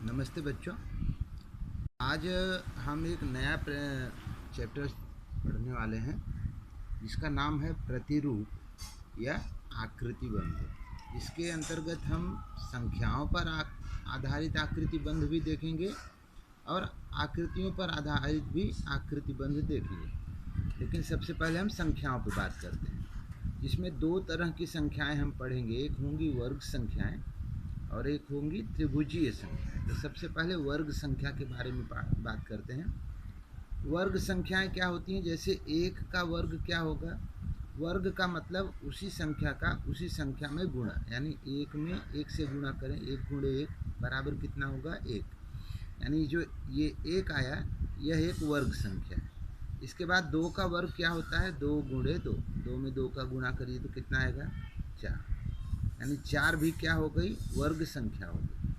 नमस्ते बच्चों। आज हम एक नया चैप्टर पढ़ने वाले हैं जिसका नाम है प्रतिरूप या आकृति बंध। इसके अंतर्गत हम संख्याओं पर आधारित आकृति बंध भी देखेंगे और आकृतियों पर आधारित भी आकृति बंध देखेंगे। लेकिन सबसे पहले हम संख्याओं पर बात करते हैं, जिसमें दो तरह की संख्याएं हम पढ़ेंगे। एक होंगी वर्ग संख्याएं और एक होंगी त्रिभुजीय संख्या। तो सबसे पहले वर्ग संख्या के बारे में बात करते हैं। वर्ग संख्याएं क्या होती हैं? जैसे एक का वर्ग क्या होगा? वर्ग का मतलब उसी संख्या का उसी संख्या में गुणा, यानी एक में एक से गुणा करें। एक गुणे एक बराबर कितना होगा? एक। यानी जो ये एक आया यह एक वर्ग संख्या है। इसके बाद दो का वर्ग क्या होता है? दो गुणे दो। दो में दो का गुणा करिए तो कितना आएगा? चार। यानी चार भी क्या हो गई? वर्ग संख्या हो गई।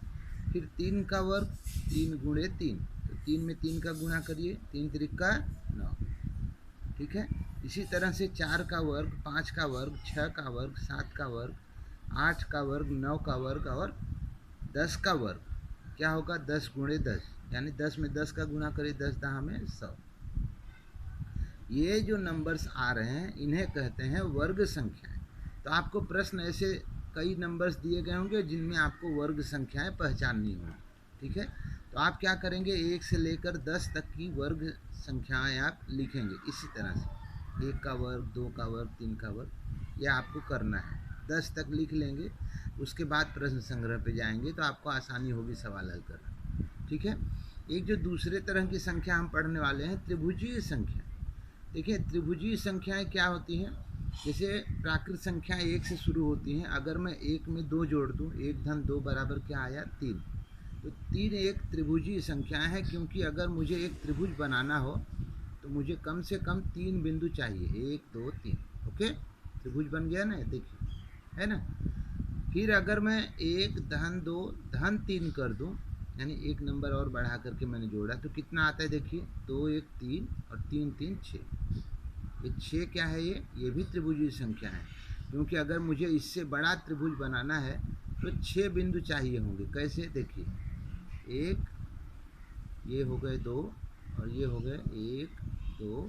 फिर तीन का वर्ग, तीन गुणे तीन, तो तीन में तीन का गुणा करिए, तीन त्रिका 9। ठीक है। इसी तरह से चार का वर्ग, पाँच का वर्ग, छः का वर्ग, सात का वर्ग, आठ का वर्ग, नौ का वर्ग और 10 का वर्ग क्या होगा? 10 गुणे 10, यानी 10 में 10 का गुणा करिए, 10 दहा में 100। ये जो नंबर्स आ रहे हैं इन्हें कहते हैं वर्ग संख्याएं। तो आपको प्रश्न ऐसे कई नंबर्स दिए गए होंगे जिनमें आपको वर्ग संख्याएं पहचाननी होंगी। ठीक है। तो आप क्या करेंगे? 1 से लेकर 10 तक की वर्ग संख्याएं आप लिखेंगे इसी तरह से। 1 का वर्ग, 2 का वर्ग, 3 का वर्ग, यह आपको करना है। 10 तक लिख लेंगे, उसके बाद प्रश्न संग्रह पे जाएंगे तो आपको आसानी होगी सवाल हल करना। ठीक है। एक जो दूसरे तरह की संख्या हम पढ़ने वाले हैं, त्रिभुजीय संख्या। देखिए, त्रिभुजीय संख्याएं क्या होती हैं? जैसे प्राकृत संख्या एक से शुरू होती हैं। अगर मैं एक में दो जोड़ दूं, एक धन दो बराबर क्या आया? तीन। तो तीन एक त्रिभुजीय संख्या है, क्योंकि अगर मुझे एक त्रिभुज बनाना हो तो मुझे कम से कम तीन बिंदु चाहिए, 1 2 3। ओके, त्रिभुज बन गया ना, देखिए, है ना। फिर अगर मैं एक धन दो धन तीन कर दूं, यानी एक नंबर और बढ़ा करके मैंने जोड़ा, तो कितना आता है? देखिए, 2 1 3 और 3 3 6। ये 6 क्या है? ये भी त्रिभुजीय संख्या है, क्योंकि अगर मुझे इससे बड़ा त्रिभुज बनाना है तो 6 बिंदु चाहिए होंगे। कैसे? देखिए, एक, ये हो गए 2 और ये हो गए 1 2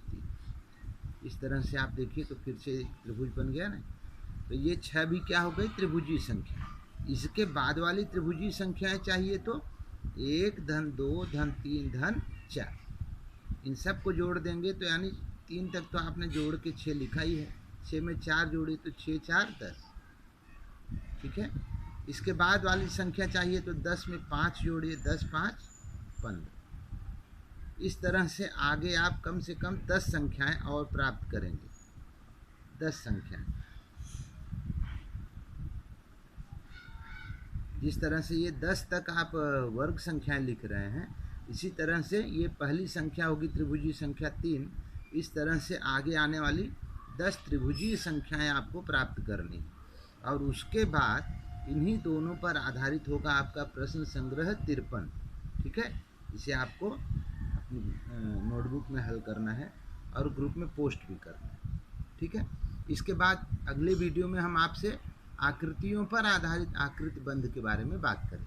3। इस तरह से आप देखिए तो फिर से त्रिभुज बन गया ना। तो ये 6 भी क्या हो गई? त्रिभुजीय संख्या। इसके बाद वाली त्रिभुजीय संख्याएं चाहिए तो 1 धन 2 धन 3 धन 4। इन सब को जोड़ देंगे तो यानी 3 तक तो आपने जोड़ के 6 लिखा ही है। 6 में 4 जोड़े तो 6 4 10। ठीक है। इसके बाद वाली संख्या चाहिए तो 10 में 5 जोड़िए, 10 5 15। इस तरह से आगे आप कम से कम 10 संख्याएं और प्राप्त करेंगे। 10 संख्याएं। जिस तरह से ये 10 तक आप वर्ग संख्याएं लिख रहे हैं, इसी तरह से ये पहली संख्या होगी त्रिभुजीय संख्या 3। इस तरह से आगे आने वाली 10 त्रिभुजीय संख्याएं आपको प्राप्त करनी है। और उसके बाद इन्हीं दोनों पर आधारित होगा आपका प्रश्न संग्रह 53। ठीक है। इसे आपको अपनी नोटबुक में हल करना है और ग्रुप में पोस्ट भी करना है। ठीक है। इसके बाद अगले वीडियो में हम आपसे आकृतियों पर आधारित आकृति बंध के बारे में बात करें।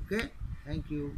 Okay, thank you.